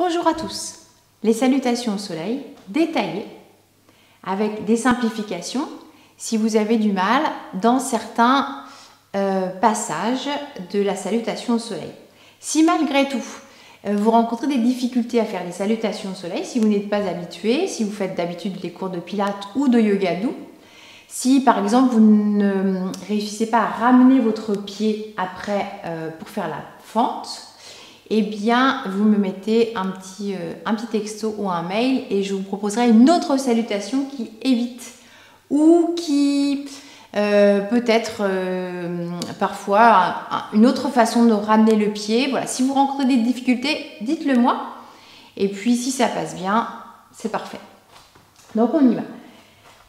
Bonjour à tous. Les salutations au soleil détaillées avec des simplifications si vous avez du mal dans certains passages de la salutation au soleil. Si malgré tout vous rencontrez des difficultés à faire des salutations au soleil, si vous n'êtes pas habitué, si vous faites d'habitude les cours de pilates ou de yoga doux, si par exemple vous ne réussissez pas à ramener votre pied après pour faire la fente, eh bien vous me mettez un petit texto ou un mail et je vous proposerai une autre salutation qui évite ou qui peut-être parfois une autre façon de ramener le pied. Voilà, si vous rencontrez des difficultés, dites-le moi. Et puis si ça passe bien, c'est parfait. Donc on y va.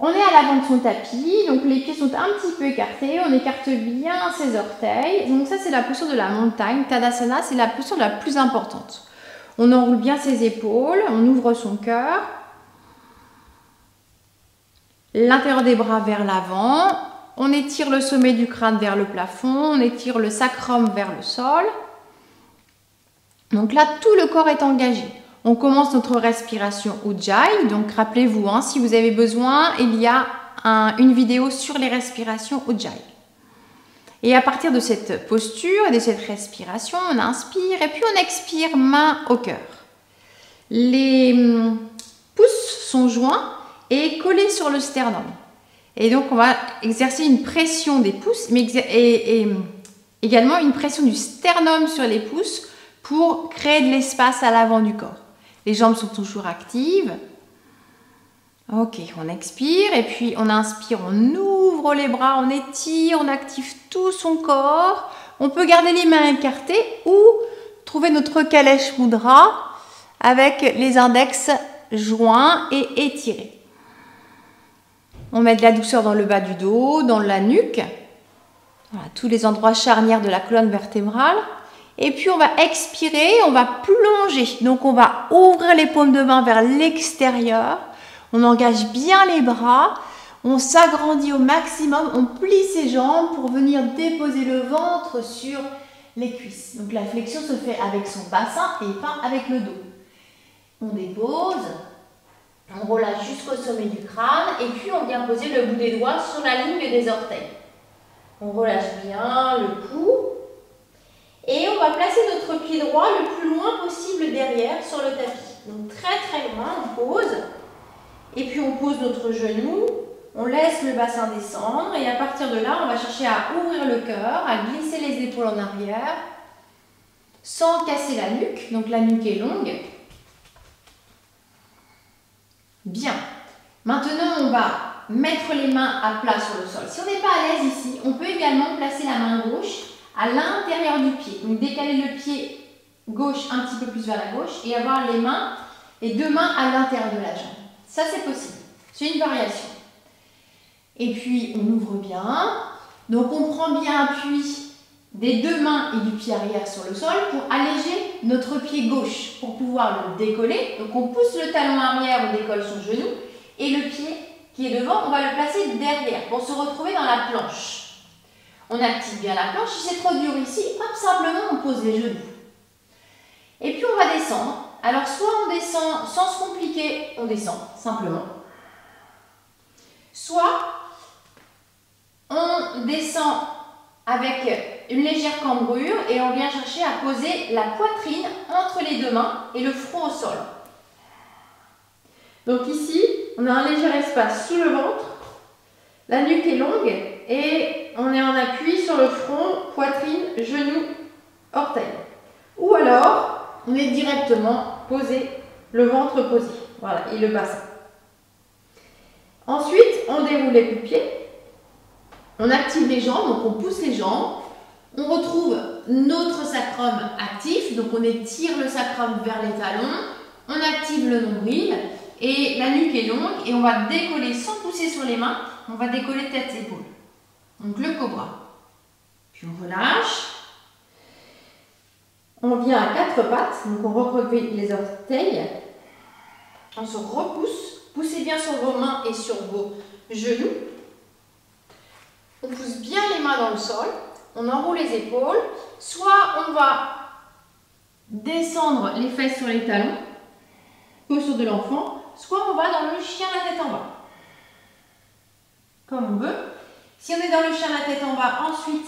On est à l'avant de son tapis, donc les pieds sont un petit peu écartés, on écarte bien ses orteils. Donc ça c'est la posture de la montagne, Tadasana, c'est la posture la plus importante. On enroule bien ses épaules, on ouvre son cœur. L'intérieur des bras vers l'avant, on étire le sommet du crâne vers le plafond, on étire le sacrum vers le sol. Donc là, tout le corps est engagé. On commence notre respiration Ujjayi, donc rappelez-vous, si vous avez besoin, il y a une vidéo sur les respirations Ujjayi. Et à partir de cette posture et de cette respiration, on inspire et puis on expire, main au cœur. Les pouces sont joints et collés sur le sternum. Et donc on va exercer une pression des pouces, mais également une pression du sternum sur les pouces pour créer de l'espace à l'avant du corps. Les jambes sont toujours actives. Ok, on expire et puis on inspire, on ouvre les bras, on étire, on active tout son corps. On peut garder les mains écartées ou trouver notre Kalesh Mudra avec les index joints et étirés. On met de la douceur dans le bas du dos, dans la nuque, voilà, tous les endroits charnières de la colonne vertébrale. Et puis on va expirer, on va plonger. Donc on va ouvrir les paumes de main vers l'extérieur. On engage bien les bras. On s'agrandit au maximum. On plie ses jambes pour venir déposer le ventre sur les cuisses. Donc la flexion se fait avec son bassin et pas avec le dos. On dépose. On relâche jusqu'au sommet du crâne. Et puis on vient poser le bout des doigts sur la ligne des orteils. On relâche bien le cou. Et on va placer notre pied droit le plus loin possible derrière sur le tapis. Donc très très loin, on pose. Et puis on pose notre genou, on laisse le bassin descendre. Et à partir de là, on va chercher à ouvrir le cœur, à glisser les épaules en arrière, sans casser la nuque. Donc la nuque est longue. Bien. Maintenant, on va mettre les mains à plat sur le sol. Si on n'est pas à l'aise ici, on peut également placer la main gauche à l'intérieur du pied. Donc décaler le pied gauche un petit peu plus vers la gauche et avoir les deux mains à l'intérieur de la jambe. Ça c'est possible. C'est une variation. Et puis on ouvre bien. Donc on prend bien appui des deux mains et du pied arrière sur le sol pour alléger notre pied gauche, pour pouvoir le décoller. Donc on pousse le talon arrière, on décolle son genou et le pied qui est devant, on va le placer derrière pour se retrouver dans la planche. On active bien la planche. Si c'est trop dur ici, hop, simplement on pose les genoux. Et puis on va descendre. Alors soit on descend sans se compliquer, on descend simplement. Soit on descend avec une légère cambrure et on vient chercher à poser la poitrine entre les deux mains et le front au sol. Donc ici, on a un léger espace sous le ventre. La nuque est longue et on est en appui sur le front, poitrine, genou, orteil. Ou alors, on est directement posé, le ventre posé. Voilà, et le bassin. Ensuite, on déroule les coups de pied. On active les jambes, donc on pousse les jambes. On retrouve notre sacrum actif, donc on étire le sacrum vers les talons. On active le nombril et la nuque est longue et on va décoller sans pousser sur les mains. On va décoller tête-épaule. Donc le cobra. Puis on relâche. On vient à quatre pattes. Donc on recroqueville les orteils. On se repousse. Poussez bien sur vos mains et sur vos genoux. On pousse bien les mains dans le sol. On enroule les épaules. Soit on va descendre les fesses sur les talons, posture de l'enfant, soit on va dans le chien la tête en bas. Comme on veut. Si on est dans le chien la tête en bas, ensuite,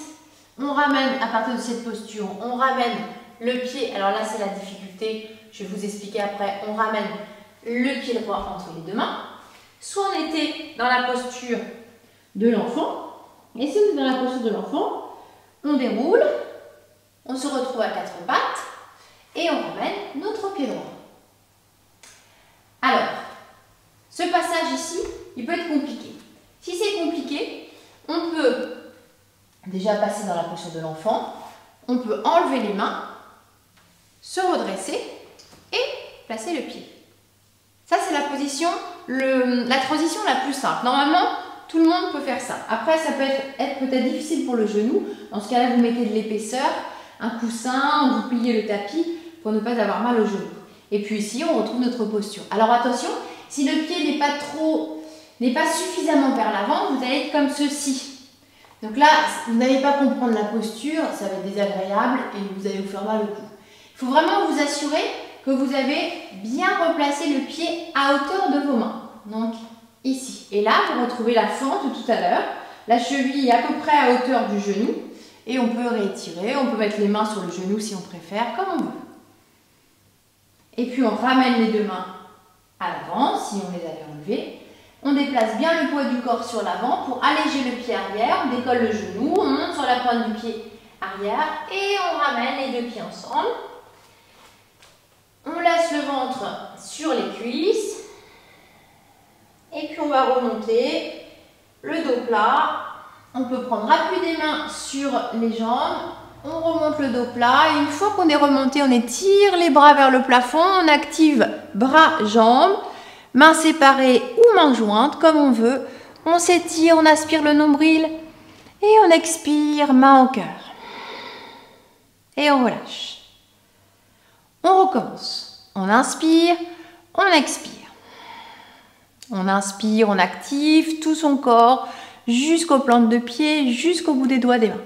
on ramène, à partir de cette posture, on ramène le pied. Alors là, c'est la difficulté, je vais vous expliquer après. On ramène le pied droit entre les deux mains. Soit on était dans la posture de l'enfant. Et si on est dans la posture de l'enfant, on déroule, on se retrouve à quatre pattes et on ramène notre pied droit. Alors, ce passage ici, il peut être compliqué. Si c'est compliqué, on peut déjà passer dans la posture de l'enfant, on peut enlever les mains, se redresser et placer le pied. Ça, c'est la position, la transition la plus simple. Normalement, tout le monde peut faire ça. Après, ça peut être peut-être difficile pour le genou. Dans ce cas-là, vous mettez de l'épaisseur, un coussin, vous pliez le tapis pour ne pas avoir mal au genou. Et puis ici, on retrouve notre posture. Alors attention, si le pied n'est pas suffisamment vers l'avant, vous allez être comme ceci. Donc là, vous n'allez pas comprendre la posture, ça va être désagréable et vous allez vous faire mal au cou. Il faut vraiment vous assurer que vous avez bien replacé le pied à hauteur de vos mains. Donc ici. Et là, vous retrouvez la fente de tout à l'heure. La cheville est à peu près à hauteur du genou. Et on peut réétirer, on peut mettre les mains sur le genou si on préfère, comme on veut. Et puis on ramène les deux mains à l'avant, si on les avait enlevées. On déplace bien le poids du corps sur l'avant pour alléger le pied arrière. On décolle le genou, on monte sur la pointe du pied arrière et on ramène les deux pieds ensemble. On laisse le ventre sur les cuisses. Et puis on va remonter le dos plat. On peut prendre appui des mains sur les jambes. On remonte le dos plat. Et une fois qu'on est remonté, on étire les bras vers le plafond. On active bras, jambes, mains séparées ou mains jointes, comme on veut. On s'étire, on aspire le nombril. Et on expire, main au cœur. Et on relâche. On recommence. On inspire, on expire. On inspire, on active tout son corps jusqu'aux plantes de pied, jusqu'au bout des doigts des mains.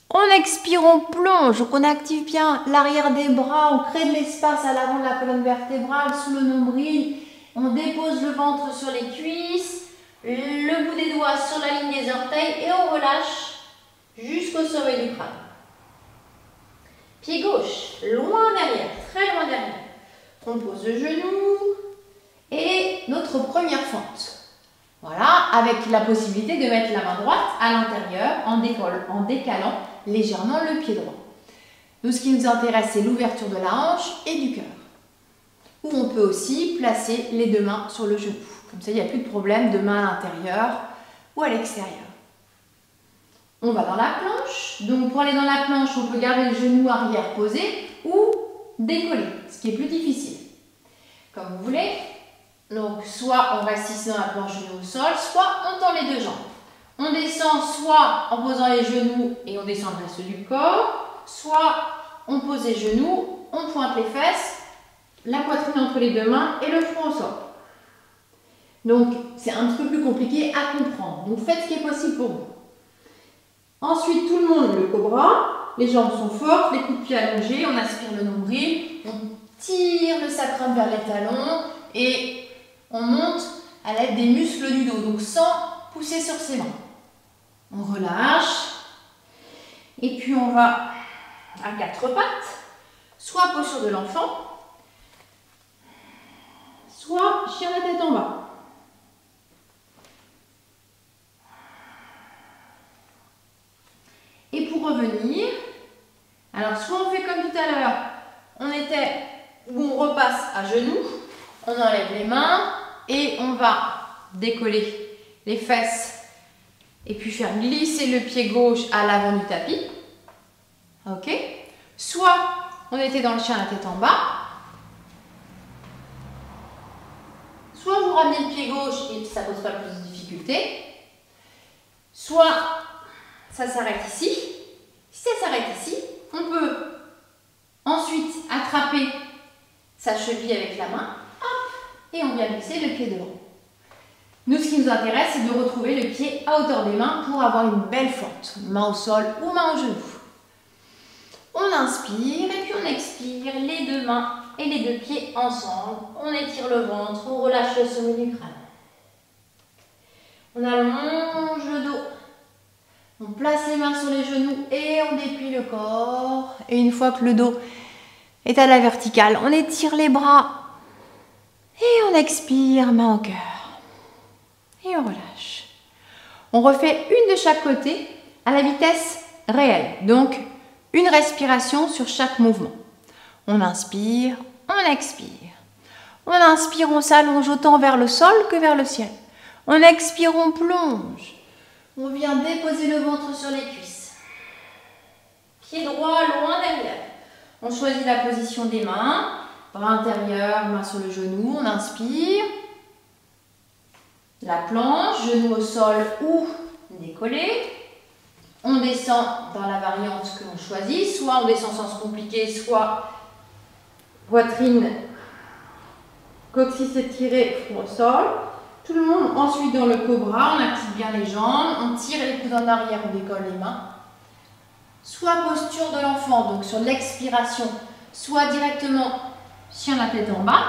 On expire, on plonge, on active bien l'arrière des bras, on crée de l'espace à l'avant de la colonne vertébrale, sous le nombril. On dépose le ventre sur les cuisses, le bout des doigts sur la ligne des orteils et on relâche jusqu'au sommet du crâne. Pied gauche, loin derrière, très loin derrière. On pose le genou et notre première fente. Voilà, avec la possibilité de mettre la main droite à l'intérieur en décalant légèrement le pied droit. Nous, ce qui nous intéresse, c'est l'ouverture de la hanche et du cœur. Ou on peut aussi placer les deux mains sur le genou. Comme ça, il n'y a plus de problème de main à l'intérieur ou à l'extérieur. On va dans la planche. Donc, pour aller dans la planche, on peut garder le genou arrière posé ou décoller, ce qui est plus difficile. Comme vous voulez. Donc, soit on reste ici dans la planche genou au sol, soit on tend les deux jambes. On descend soit en posant les genoux et on descend le reste du corps, soit on pose les genoux, on pointe les fesses, la poitrine entre les deux mains et le front au sol. Donc, c'est un petit peu plus compliqué à comprendre. Donc, faites ce qui est possible pour vous. Ensuite, tout le monde, le cobra. Les jambes sont fortes, les coups de pied allongés, on aspire le nombril, on tire le sacrum vers les talons et on monte à l'aide des muscles du dos, donc sans pousser sur ses mains. On relâche. Et puis on va à quatre pattes, soit posture de l'enfant, soit chien la tête en bas. Et pour revenir, alors soit on fait comme tout à l'heure, où on repasse à genoux, on enlève les mains et on va décoller les fesses et puis faire glisser le pied gauche à l'avant du tapis. Ok. Soit on était dans le chien la tête en bas, soit vous ramenez le pied gauche et ça ne pose pas plus de difficulté, soit ça s'arrête ici. Si ça s'arrête ici, on peut ensuite attraper sa cheville avec la main, hop, et on vient glisser le pied devant. Nous, ce qui nous intéresse, c'est de retrouver le pied à hauteur des mains pour avoir une belle fente, main au sol ou main au genou. On inspire et puis on expire, les deux mains et les deux pieds ensemble. On étire le ventre, on relâche le sommet du crâne. On allonge le dos. On place les mains sur les genoux et on déplie le corps. Et une fois que le dos est à la verticale, on étire les bras. Et on expire, main au cœur. Et on relâche. On refait une de chaque côté à la vitesse réelle. Donc, une respiration sur chaque mouvement. On inspire, on expire. On inspire, on s'allonge autant vers le sol que vers le ciel. On expire, on plonge. On vient déposer le ventre sur les cuisses. Pied droit loin derrière. On choisit la position des mains. Bras intérieur, main sur le genou. On inspire. La planche, genou au sol ou décollé. On descend dans la variante que l'on choisit. Soit on descend sans se compliquer, soit poitrine, coccyx étiré, front au sol. Tout le monde ensuite dans le cobra, on active bien les jambes, on tire les coudes en arrière, on décolle les mains. Soit posture de l'enfant, donc sur l'expiration, soit directement chien la tête en bas.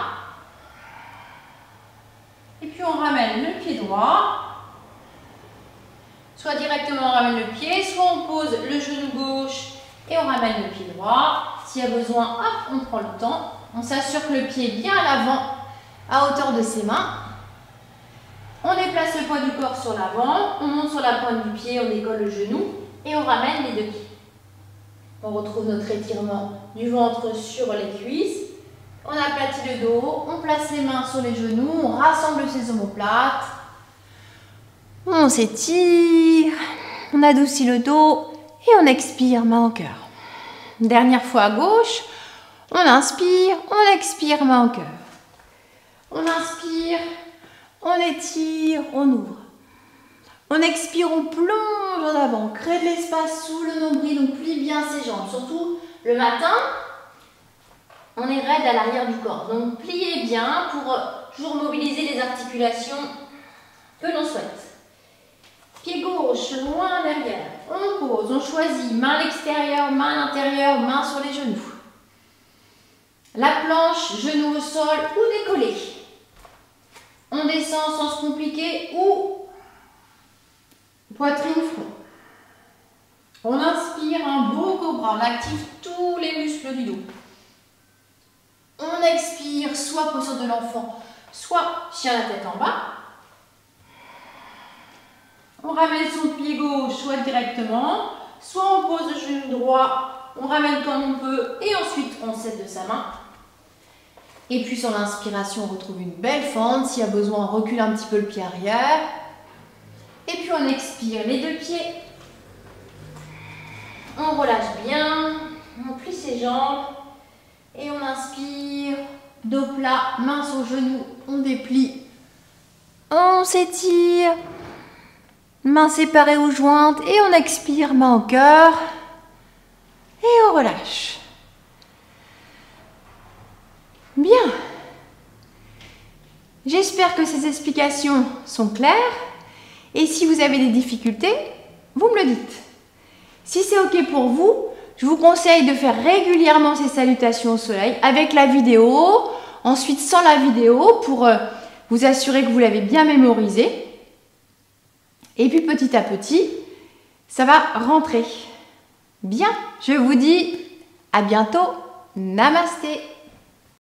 Et puis on ramène le pied droit. Soit directement on ramène le pied, soit on pose le genou gauche et on ramène le pied droit. S'il y a besoin, hop, on prend le temps. On s'assure que le pied est bien à l'avant, à hauteur de ses mains. On déplace le poids du corps sur l'avant, on monte sur la pointe du pied, on décolle le genou et on ramène les deux pieds. On retrouve notre étirement du ventre sur les cuisses. On aplatit le dos, on place les mains sur les genoux, on rassemble ses omoplates. On s'étire, on adoucit le dos et on expire, main au cœur. Dernière fois à gauche, on inspire, on expire, main au cœur. On inspire. On étire, on ouvre. On expire, on plonge en avant. On crée de l'espace sous le nombril, on plie bien ses jambes. Surtout le matin, on est raide à l'arrière du corps. Donc pliez bien pour toujours mobiliser les articulations que l'on souhaite. Pied gauche, loin derrière. On pose, on choisit. Main à l'extérieur, main à l'intérieur, main sur les genoux. La planche, genou au sol ou décollé. On descend sans se compliquer ou poitrine front. On inspire un beau cobra, on active tous les muscles du dos. On expire, soit posture de l'enfant, soit chien la tête en bas. On ramène son pied gauche, soit directement, soit on pose le genou droit, on ramène comme on peut et ensuite on cède de sa main. Et puis sur l'inspiration, on retrouve une belle fente. S'il y a besoin, on recule un petit peu le pied arrière. Et puis on expire les deux pieds. On relâche bien. On plie ses jambes. Et on inspire. Dos plat, main sur genou. On déplie. On s'étire. Mains séparées ou jointes. Et on expire, main au cœur. Et on relâche. Bien. J'espère que ces explications sont claires. Et si vous avez des difficultés, vous me le dites. Si c'est OK pour vous, je vous conseille de faire régulièrement ces salutations au soleil avec la vidéo, ensuite sans la vidéo pour vous assurer que vous l'avez bien mémorisé. Et puis petit à petit, ça va rentrer. Bien, je vous dis à bientôt. Namasté.